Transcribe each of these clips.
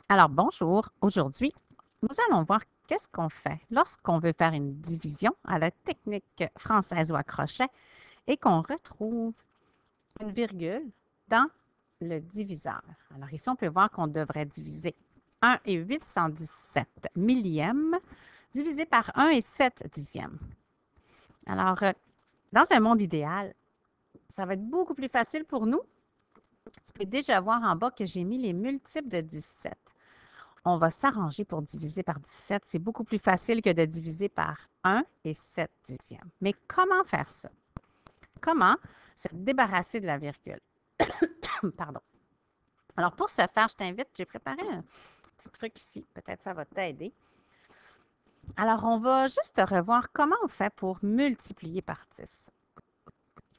Alors, bonjour. Aujourd'hui, nous allons voir qu'est-ce qu'on fait lorsqu'on veut faire une division à la technique française ou à crochet et qu'on retrouve une virgule dans le diviseur. Alors ici, on peut voir qu'on devrait diviser 1 et 817 millièmes divisé par 1 et 7 dixièmes. Alors, dans un monde idéal, ça va être beaucoup plus facile pour nous. Tu peux déjà voir en bas que j'ai mis les multiples de 17. On va s'arranger pour diviser par 17. C'est beaucoup plus facile que de diviser par 1 et 7 dixièmes. Mais comment faire ça? Comment se débarrasser de la virgule? Pardon. Alors, pour ce faire, je t'invite, j'ai préparé un petit truc ici. Peut-être ça va t'aider. Alors, on va juste revoir comment on fait pour multiplier par 10.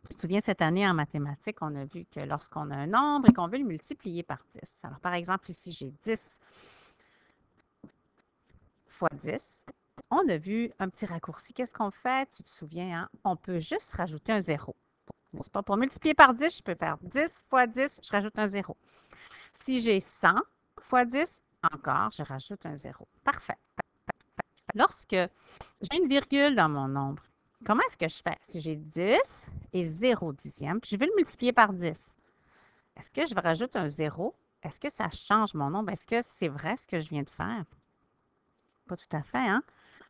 Tu te souviens, cette année en mathématiques, on a vu que lorsqu'on a un nombre et qu'on veut le multiplier par 10. Alors, par exemple, ici, j'ai 10 fois 10. On a vu un petit raccourci. Qu'est-ce qu'on fait? Tu te souviens, hein? On peut juste rajouter un 0. N'est-ce pas? Pour multiplier par 10, je peux faire 10 fois 10, je rajoute un 0. Si j'ai 100 fois 10, encore, je rajoute un 0. Parfait. Lorsque j'ai une virgule dans mon nombre, comment est-ce que je fais? Si j'ai 10 et 0 dixième, puis je veux le multiplier par 10, est-ce que je vais rajouter un 0? Est-ce que ça change mon nombre? Est-ce que c'est vrai ce que je viens de faire? Pas tout à fait, hein?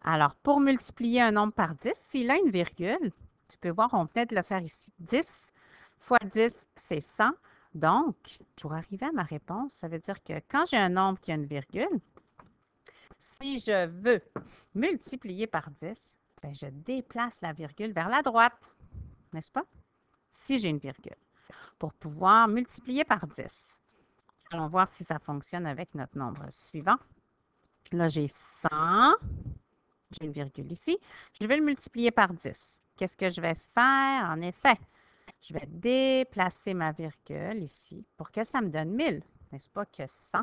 Alors, pour multiplier un nombre par 10, s'il a une virgule, tu peux voir, on venait de le faire ici. 10 fois 10, c'est 100. Donc, pour arriver à ma réponse, ça veut dire que quand j'ai un nombre qui a une virgule, si je veux multiplier par 10, bien, je déplace la virgule vers la droite, n'est-ce pas? Si j'ai une virgule, pour pouvoir multiplier par 10. Allons voir si ça fonctionne avec notre nombre suivant. Là, j'ai 100. J'ai une virgule ici. Je vais le multiplier par 10. Qu'est-ce que je vais faire? En effet, je vais déplacer ma virgule ici pour que ça me donne 1000. N'est-ce pas que 100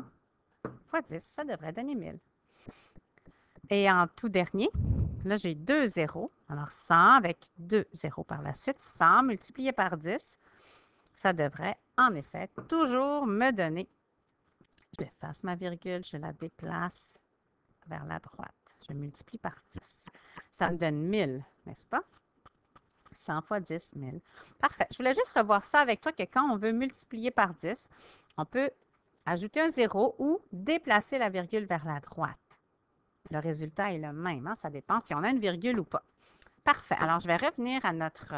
fois 10, ça devrait donner 1000. Et en tout dernier, là, j'ai 2 zéros. Alors, 100 avec 2 zéros par la suite. 100 multiplié par 10, ça devrait, en effet, toujours me donner. Je efface ma virgule, je la déplace vers la droite. Je multiplie par 10. Ça me donne 1000, n'est-ce pas? 100 fois 10, 1000. Parfait. Je voulais juste revoir ça avec toi que quand on veut multiplier par 10, on peut ajouter un 0 ou déplacer la virgule vers la droite. Le résultat est le même, hein? Ça dépend si on a une virgule ou pas. Parfait. Alors, je vais revenir à notre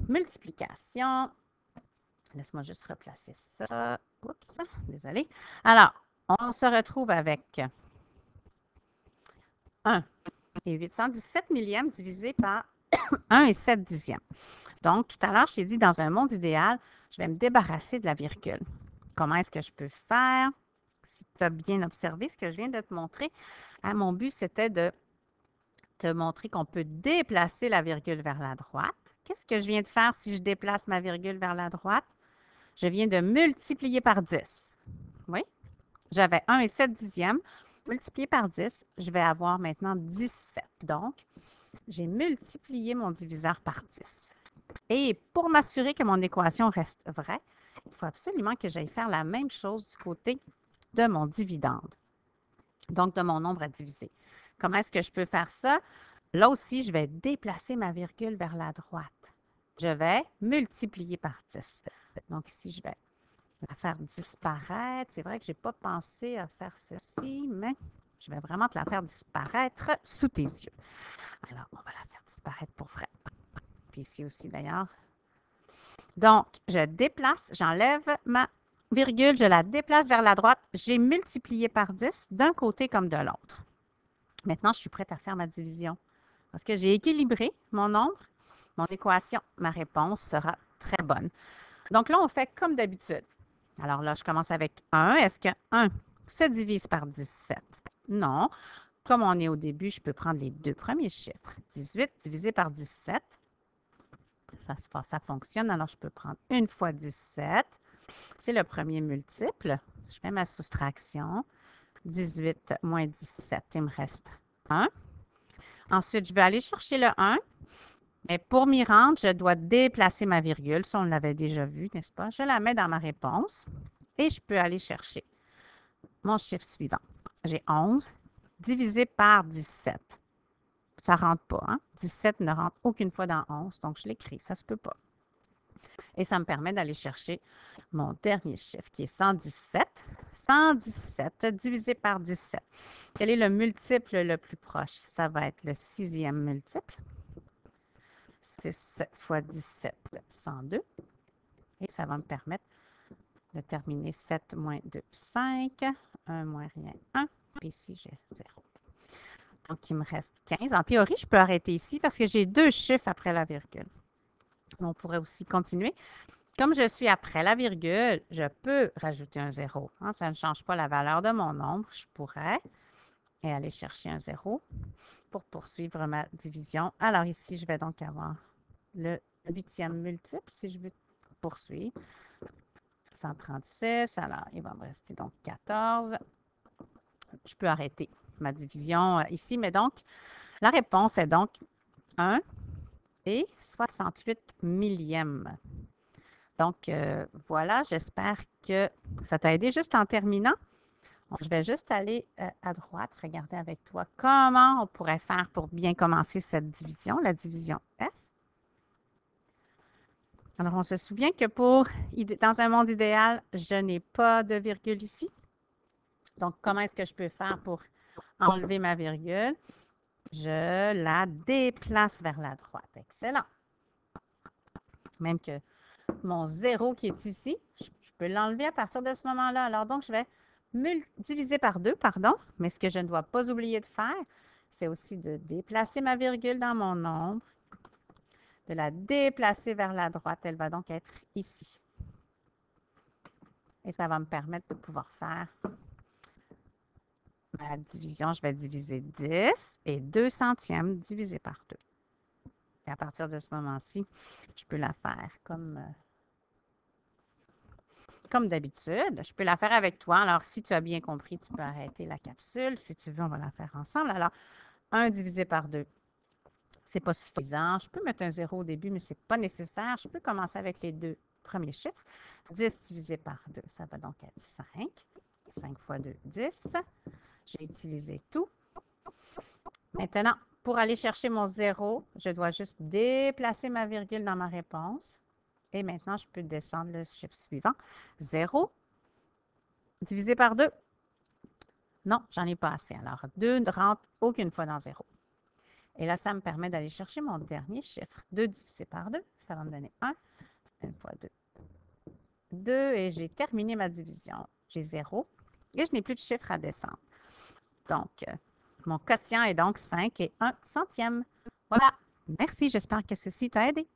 multiplication. Laisse-moi juste replacer ça. Oups, désolé. Alors, on se retrouve avec 1 et 817 millièmes divisé par 1 et 7 dixièmes. Donc, tout à l'heure, je t'ai dit, dans un monde idéal, je vais me débarrasser de la virgule. Comment est-ce que je peux faire? Si tu as bien observé ce que je viens de te montrer, mon but, c'était de te montrer qu'on peut déplacer la virgule vers la droite. Qu'est-ce que je viens de faire si je déplace ma virgule vers la droite? Je viens de multiplier par 10. Oui, j'avais 1 et 7 dixièmes. Multiplié par 10, je vais avoir maintenant 17. Donc, j'ai multiplié mon diviseur par 10. Et pour m'assurer que mon équation reste vraie, il faut absolument que j'aille faire la même chose du côté de mon dividende, donc de mon nombre à diviser. Comment est-ce que je peux faire ça? Là aussi, je vais déplacer ma virgule vers la droite. Je vais multiplier par 10. Donc ici, je vais la faire disparaître. C'est vrai que je n'ai pas pensé à faire ceci, mais je vais vraiment te la faire disparaître sous tes yeux. Alors, on va la faire disparaître pour vrai. Puis ici aussi, d'ailleurs. Donc, je déplace, j'enlève ma virgule, je la déplace vers la droite. J'ai multiplié par 10 d'un côté comme de l'autre. Maintenant, je suis prête à faire ma division. Parce que j'ai équilibré mon nombre, mon équation, ma réponse sera très bonne. Donc là, on fait comme d'habitude. Alors là, je commence avec 1. Est-ce que 1 se divise par 17? Non. Comme on est au début, je peux prendre les deux premiers chiffres. 18 divisé par 17. Ça fonctionne. Alors, je peux prendre 1 fois 17. C'est le premier multiple. Je fais ma soustraction. 18 moins 17, il me reste 1. Ensuite, je vais aller chercher le 1. Mais pour m'y rendre, je dois déplacer ma virgule. Ça, on l'avait déjà vu, n'est-ce pas? Je la mets dans ma réponse et je peux aller chercher mon chiffre suivant. J'ai 11 divisé par 17. Ça ne rentre pas. Hein? 17 ne rentre aucune fois dans 11, donc je l'écris. Ça ne se peut pas. Et ça me permet d'aller chercher mon dernier chiffre qui est 117. 117 divisé par 17. Quel est le multiple le plus proche? Ça va être le 6e multiple. 6 fois 17, 102. Et ça va me permettre de terminer 7 moins 2, 5. 1 moins rien, 1. Puis ici, j'ai 0. Donc, il me reste 15. En théorie, je peux arrêter ici parce que j'ai 2 chiffres après la virgule. On pourrait aussi continuer. Comme je suis après la virgule, je peux rajouter un 0. Hein, ça ne change pas la valeur de mon nombre. Je pourrais aller chercher un 0 pour poursuivre ma division. Alors ici, je vais donc avoir le 8e multiple si je veux poursuivre. 136, alors il va me rester donc 14. Je peux arrêter ma division ici, mais donc la réponse est donc 1 et 68 millièmes. Donc, voilà, j'espère que ça t'a aidé. Juste en terminant, je vais juste aller à droite, regarder avec toi comment on pourrait faire pour bien commencer cette division, la division F. Alors, on se souvient que dans un monde idéal, je n'ai pas de virgule ici. Donc, comment est-ce que je peux faire pour enlever ma virgule? Je la déplace vers la droite. Excellent. Même que mon 0 qui est ici, je peux l'enlever à partir de ce moment-là. Alors, donc, je vais diviser par 2, pardon. Mais ce que je ne dois pas oublier de faire, c'est aussi de déplacer ma virgule dans mon nombre, de la déplacer vers la droite. Elle va donc être ici. Et ça va me permettre de pouvoir faire ma division. Je vais diviser 10 et 2 centièmes divisé par 2. Et à partir de ce moment-ci, je peux la faire comme d'habitude. Je peux la faire avec toi. Alors, si tu as bien compris, tu peux arrêter la capsule. Si tu veux, on va la faire ensemble. Alors, 1 divisé par 2, ce n'est pas suffisant. Je peux mettre un 0 au début, mais ce n'est pas nécessaire. Je peux commencer avec les 2 premiers chiffres. 10 divisé par 2, ça va donc être 5. 5 fois 2, 10. J'ai utilisé tout. Maintenant, pour aller chercher mon 0, je dois juste déplacer ma virgule dans ma réponse. Et maintenant, je peux descendre le chiffre suivant. 0 divisé par 2. Non, j'en ai pas assez. Alors, 2 ne rentre aucune fois dans 0. Et là, ça me permet d'aller chercher mon dernier chiffre. 2 divisé par 2, ça va me donner 1. 1 fois 2, 2. Et j'ai terminé ma division. J'ai 0. Et je n'ai plus de chiffre à descendre. Donc, mon quotient est donc 5 et 1 centième. Voilà. Merci. J'espère que ceci t'a aidé.